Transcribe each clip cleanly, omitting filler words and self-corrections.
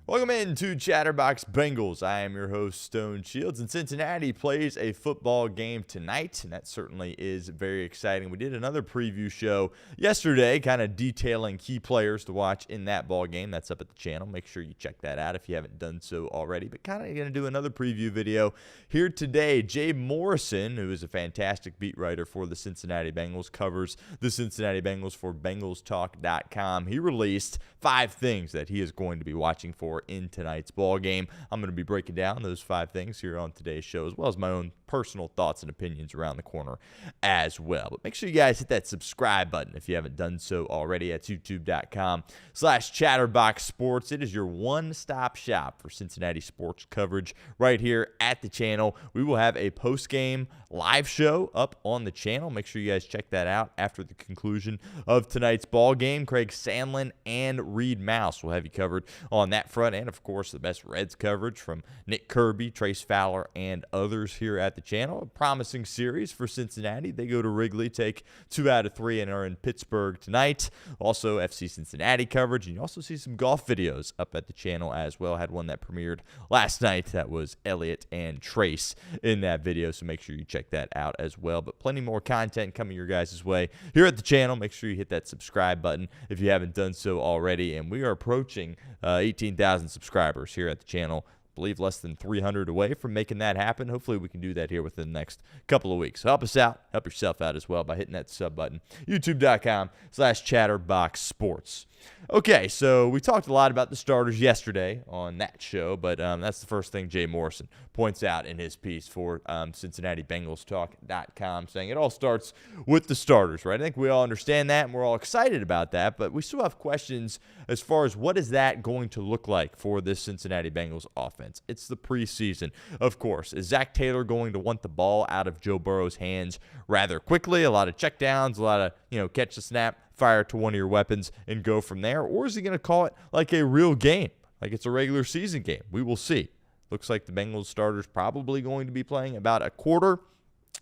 Welcome into Chatterbox Bengals. I am your host, Stone Shields, and Cincinnati plays a football game tonight, and that certainly is very exciting. We did another preview show yesterday, kind of detailing key players to watch in that ball game. That's up at the channel. Make sure you check that out if you haven't done so already. But kind of going to do another preview video here today. Jay Morrison, who is a fantastic beat writer for the Cincinnati Bengals, covers the Cincinnati Bengals for BengalsTalk.com. He released 5 things that he is going to be watching for in tonight's ball game. I'm going to be breaking down those 5 things here on today's show, as well as my own personal thoughts and opinions around the corner as well. But make sure you guys hit that subscribe button if you haven't done so already at youtube.com/chatterboxsports. It is your one-stop shop for Cincinnati sports coverage right here at the channel. We will have a post-game live show up on the channel. Make sure you guys check that out after the conclusion of tonight's ball game. Craig Sandlin and Reed Mouse will have you covered on that front, and of course the best Reds coverage from Nick Kirby, Trace Fowler, and others here at the channel. A promising series for Cincinnati. They go to Wrigley, take 2 out of 3, and are in Pittsburgh tonight. Also FC Cincinnati coverage, and you also see some golf videos up at the channel as well. Had one that premiered last night that was Elliott and Trace in that video, so make sure you check that out as well. But plenty more content coming your guys' way here at the channel. Make sure you hit that subscribe button if you haven't done so already, and we are approaching 18,000 subscribers here at the channel. I believe less than 300 away from making that happen. Hopefully we can do that here within the next couple of weeks. So help us out, help yourself out as well by hitting that sub button. youtube.com/chatterboxsports. Okay, so we talked a lot about the starters yesterday on that show, but that's the first thing Jay Morrison points out in his piece for Cincinnati Bengals Talk.com, saying it all starts with the starters, right? I think we all understand that, and we're all excited about that, but we still have questions as far as what is that going to look like for this Cincinnati Bengals offense. It's the preseason, of course. Is Zach Taylor going to want the ball out of Joe Burrow's hands rather quickly? A lot of checkdowns, a lot of, catch the snap, fire to one of your weapons, and go from there? Or is he going to call it like a real game, like it's a regular season game? We will see. Looks like the Bengals starters probably going to be playing about a quarter.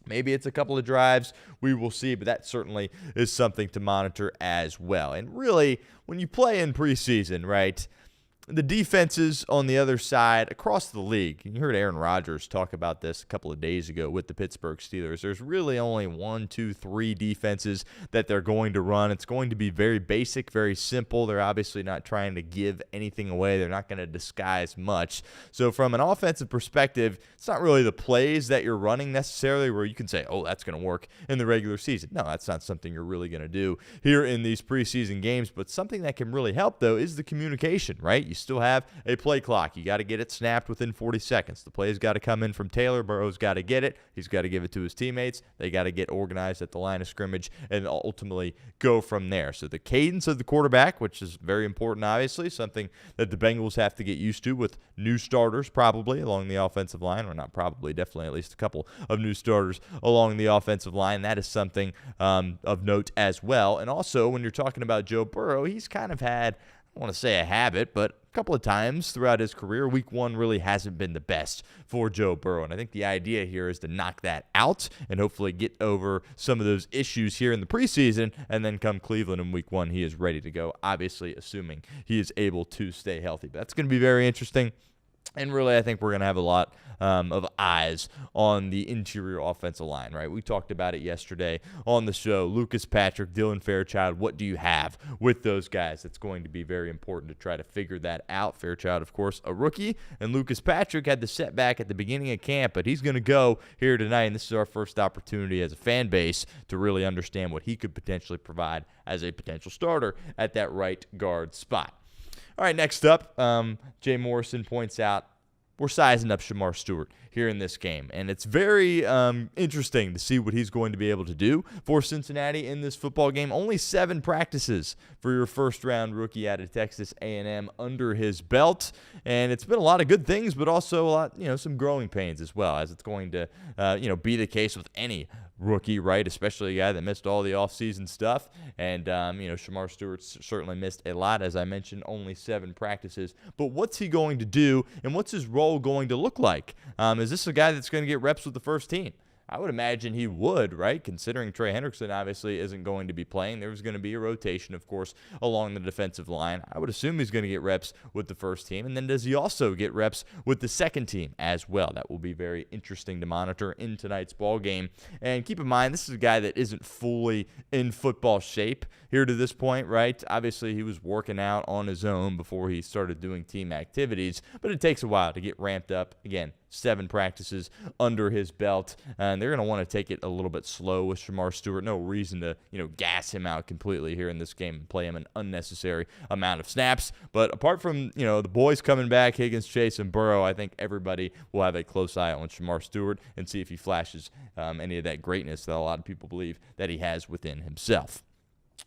Maybe it's a couple of drives. We will see, but that certainly is something to monitor as well. And really, when you play in preseason, right, the defenses on the other side across the league, you heard Aaron Rodgers talk about this a couple of days ago with the Pittsburgh Steelers. There's really only 1, 2, 3 defenses that they're going to run. It's going to be very basic, very simple. They're obviously not trying to give anything away. They're not going to disguise much. So from an offensive perspective, it's not really the plays that you're running necessarily where you can say, oh, that's going to work in the regular season. No, that's not something you're really going to do here in these preseason games. But something that can really help, though, is the communication, right? You still have a play clock. You got to get it snapped within 40 seconds. The play's got to come in from Taylor. Burrow's got to get it. He's got to give it to his teammates. They got to get organized at the line of scrimmage and ultimately go from there. So the cadence of the quarterback, which is very important, obviously, something that the Bengals have to get used to with new starters probably along the offensive line, or not probably, definitely at least a couple of new starters along the offensive line. That is something of note as well. And also, when you're talking about Joe Burrow, he's kind of had, I want to say a habit, but a couple of times throughout his career, week 1 really hasn't been the best for Joe Burrow. And I think the idea here is to knock that out and hopefully get over some of those issues here in the preseason, and then come Cleveland in week 1, he is ready to go, obviously assuming he is able to stay healthy. But that's going to be very interesting. And really, I think we're going to have a lot of eyes on the interior offensive line, right? We talked about it yesterday on the show. Lucas Patrick, Dylan Fairchild, what do you have with those guys? It's going to be very important to try to figure that out. Fairchild, of course, a rookie, and Lucas Patrick had the setback at the beginning of camp, but he's going to go here tonight, and this is our first opportunity as a fan base to really understand what he could potentially provide as a potential starter at that right guard spot. All right, next up, Jay Morrison points out we're sizing up Shemar Stewart here in this game. And it's very interesting to see what he's going to be able to do for Cincinnati in this football game. Only 7 practices for your first-round rookie out of Texas A&M under his belt. And it's been a lot of good things, but also a lot, some growing pains as well, as it's going to, be the case with any rookie, right? Especially a guy that missed all the offseason stuff. And, Shemar Stewart certainly missed a lot. As I mentioned, only 7 practices. But what's he going to do, and what's his role going to look like? Is this a guy that's going to get reps with the first team? I would imagine he would, right? Considering Trey Hendrickson obviously isn't going to be playing. There's going to be a rotation, of course, along the defensive line. I would assume he's going to get reps with the first team. And then does he also get reps with the second team as well? That will be very interesting to monitor in tonight's ball game. And keep in mind, this is a guy that isn't fully in football shape here to this point, right? Obviously, he was working out on his own before he started doing team activities, but it takes a while to get ramped up. Again, 7 practices under his belt, and they're going to want to take it a little bit slow with Shemar Stewart. No reason to, gas him out completely here in this game and play him an unnecessary amount of snaps. But apart from, the boys coming back, Higgins, Chase, and Burrow, I think everybody will have a close eye on Shemar Stewart and see if he flashes any of that greatness that a lot of people believe that he has within himself.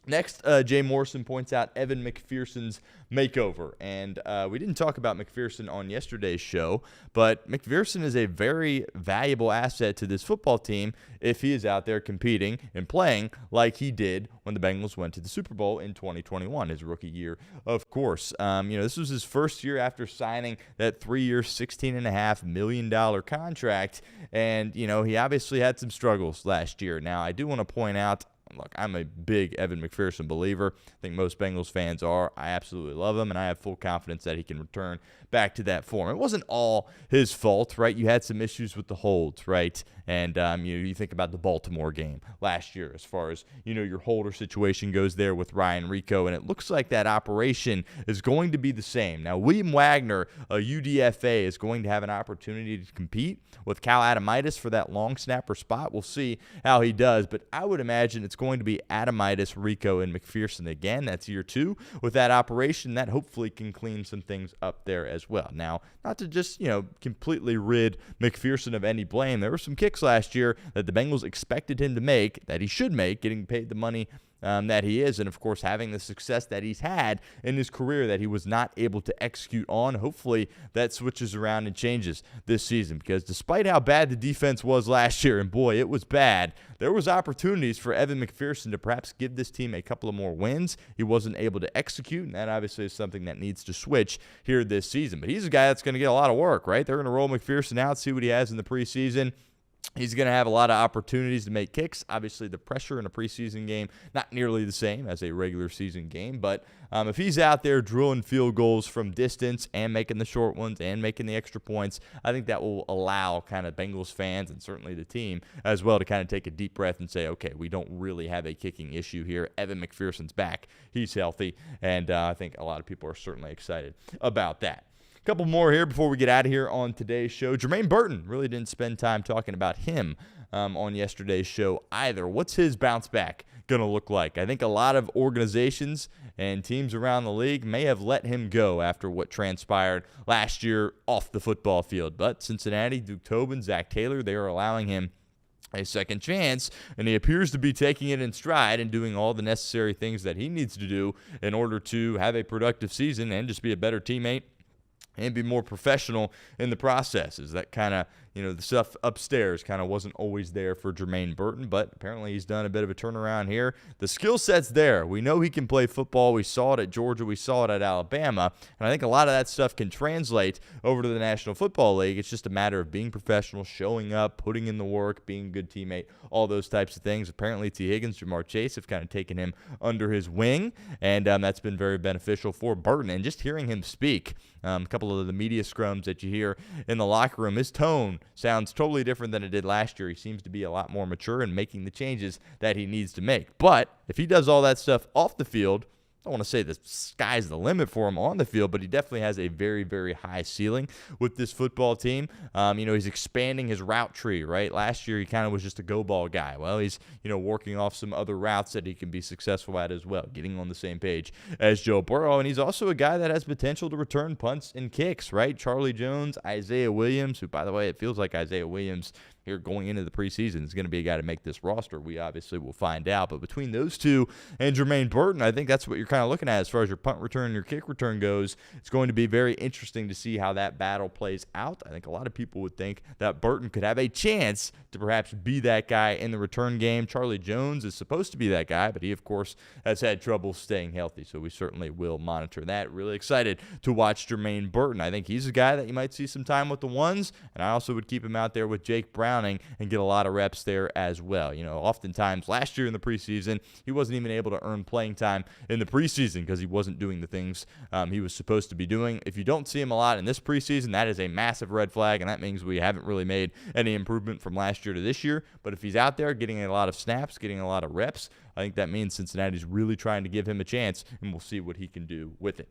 Next, Jay Morrison points out Evan McPherson's makeover. And we didn't talk about McPherson on yesterday's show, but McPherson is a very valuable asset to this football team if he is out there competing and playing like he did when the Bengals went to the Super Bowl in 2021, his rookie year, of course. This was his first year after signing that 3-year, $16.5 million contract. And, he obviously had some struggles last year. Now, I do want to point out, look, I'm a big Evan McPherson believer. I think most Bengals fans are. I absolutely love him, and I have full confidence that he can return back to that form. It wasn't all his fault, right? You had some issues with the holds, right? And you think about the Baltimore game last year as far as, your holder situation goes there with Ryan Rico, and it looks like that operation is going to be the same. Now, William Wagner, a UDFA, is going to have an opportunity to compete with Cal Adamitis for that long snapper spot. We'll see how he does, but I would imagine it's going to be Adamitis, Rico, and McPherson again. That's year 2 with that operation. That hopefully can clean some things up there as well. Now, not to just, completely rid McPherson of any blame. There were some kicks last year that the Bengals expected him to make, that he should make, getting paid the money that he is, and of course having the success that he's had in his career that he was not able to execute on. Hopefully that switches around and changes this season, because despite how bad the defense was last year, and boy, it was bad, there was opportunities for Evan McPherson to perhaps give this team a couple of more wins. He wasn't able to execute, and that obviously is something that needs to switch here this season. But he's a guy that's going to get a lot of work, right? They're going to roll McPherson out, see what he has in the preseason. He's going to have a lot of opportunities to make kicks. Obviously, the pressure in a preseason game, not nearly the same as a regular season game. But if he's out there drilling field goals from distance and making the short ones and making the extra points, I think that will allow kind of Bengals fans and certainly the team as well to kind of take a deep breath and say, okay, we don't really have a kicking issue here. Evan McPherson's back. He's healthy. And I think a lot of people are certainly excited about that. Couple more here before we get out of here on today's show. Jermaine Burton, really didn't spend time talking about him on yesterday's show either. What's his bounce back going to look like? I think a lot of organizations and teams around the league may have let him go after what transpired last year off the football field. But Cincinnati, Duke Tobin, Zach Taylor, they are allowing him a second chance, and he appears to be taking it in stride and doing all the necessary things that he needs to do in order to have a productive season and just be a better teammate and be more professional in the process. Is that kind of, the stuff upstairs kind of wasn't always there for Jermaine Burton, but apparently he's done a bit of a turnaround here. The skill set's there. We know he can play football. We saw it at Georgia. We saw it at Alabama. And I think a lot of that stuff can translate over to the National Football League. It's just a matter of being professional, showing up, putting in the work, being a good teammate, all those types of things. Apparently T. Higgins, Jamar Chase have kind of taken him under his wing, and that's been very beneficial for Burton. And just hearing him speak, a couple of the media scrums that you hear in the locker room, his tone sounds totally different than it did last year. He seems to be a lot more mature and making the changes that he needs to make. But if he does all that stuff off the field, I don't want to say the sky's the limit for him on the field, but he definitely has a very, very high ceiling with this football team. He's expanding his route tree, right? Last year, he kind of was just a go ball guy. Well, he's, working off some other routes that he can be successful at as well, getting on the same page as Joe Burrow. And he's also a guy that has potential to return punts and kicks, right? Charlie Jones, Isaiah Williams, who, by the way, it feels like Isaiah Williams here going into the preseason is going to be a guy to make this roster. We obviously will find out. But between those two and Jermaine Burton, I think that's what you're kind of looking at as far as your punt return and your kick return goes. It's going to be very interesting to see how that battle plays out. I think a lot of people would think that Burton could have a chance to perhaps be that guy in the return game. Charlie Jones is supposed to be that guy, but he, of course, has had trouble staying healthy. So we certainly will monitor that. Really excited to watch Jermaine Burton. I think he's a guy that you might see some time with the ones, and I also would keep him out there with Jake Brown surrounding and get a lot of reps there as well. Oftentimes last year in the preseason, he wasn't even able to earn playing time in the preseason because he wasn't doing the things he was supposed to be doing. If you don't see him a lot in this preseason, that is a massive red flag, and that means we haven't really made any improvement from last year to this year. But if he's out there getting a lot of snaps, getting a lot of reps, I think that means Cincinnati's really trying to give him a chance, and we'll see what he can do with it.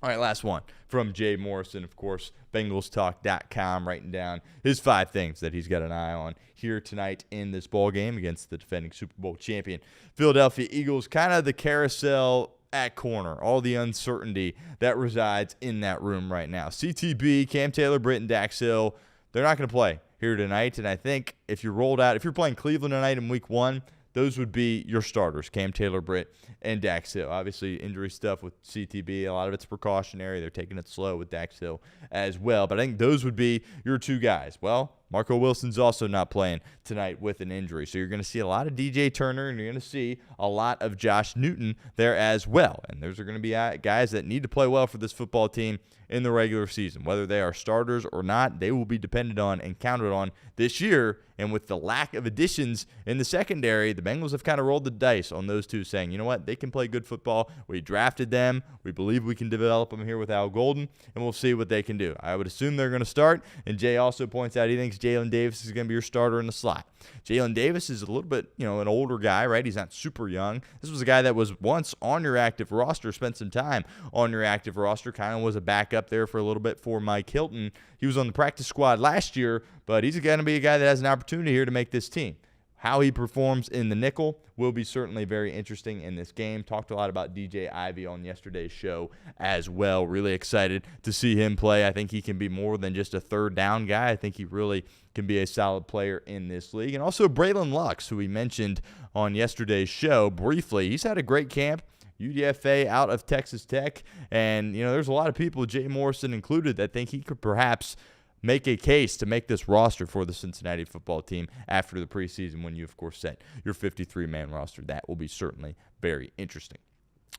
All right, last one from Jay Morrison, of course, BengalsTalk.com, writing down his 5 things that he's got an eye on here tonight in this ball game against the defending Super Bowl champion Philadelphia Eagles. Kind of the carousel at corner, all the uncertainty that resides in that room right now. CTB, Cam Taylor-Britt, and Dax Hill, they're not going to play here tonight, and I think if you're playing Cleveland tonight in Week 1, those would be your starters, Cam Taylor-Britt and Dax Hill. Obviously, injury stuff with CTB, a lot of it's precautionary. They're taking it slow with Dax Hill as well. But I think those would be your 2 guys. Well, Marco Wilson's also not playing tonight with an injury. So you're going to see a lot of DJ Turner, and you're going to see a lot of Josh Newton there as well. And those are going to be guys that need to play well for this football team in the regular season. Whether they are starters or not, they will be depended on and counted on this year. And with the lack of additions in the secondary, the Bengals have kind of rolled the dice on those 2, saying, you know what, they can play good football. We drafted them. We believe we can develop them here with Al Golden, and we'll see what they can do. I would assume they're going to start. And Jay also points out he thinks Jalen Davis is going to be your starter in the slot. Jalen Davis is a little bit, an older guy, right? He's not super young. This was a guy that was once on your active roster, spent some time on your active roster, kind of was a backup there for a little bit for Mike Hilton. He was on the practice squad last year, but he's going to be a guy that has an opportunity here to make this team. How he performs in the nickel will be certainly very interesting in this game. Talked a lot about DJ Ivey on yesterday's show as well. Really excited to see him play. I think he can be more than just a third down guy. I think he really can be a solid player in this league. And also Braylon Lux, who we mentioned on yesterday's show briefly. He's had a great camp. UDFA out of Texas Tech. And, there's a lot of people, Jay Morrison included, that think he could perhaps make a case to make this roster for the Cincinnati football team after the preseason when you, of course, set your 53-man roster. That will be certainly very interesting.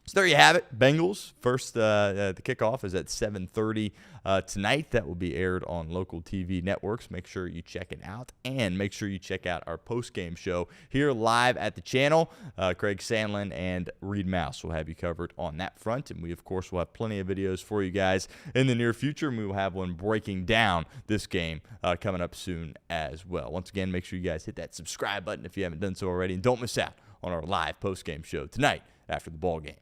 So there you have it. Bengals, first, the kickoff is at 7:30 tonight. That will be aired on local TV networks. Make sure you check it out, and make sure you check out our post-game show here live at the channel. Craig Sandlin and Reed Mouse will have you covered on that front, and we, of course, will have plenty of videos for you guys in the near future, and we will have one breaking down this game coming up soon as well. Once again, make sure you guys hit that subscribe button if you haven't done so already, and don't miss out on our live post-game show tonight after the ball game.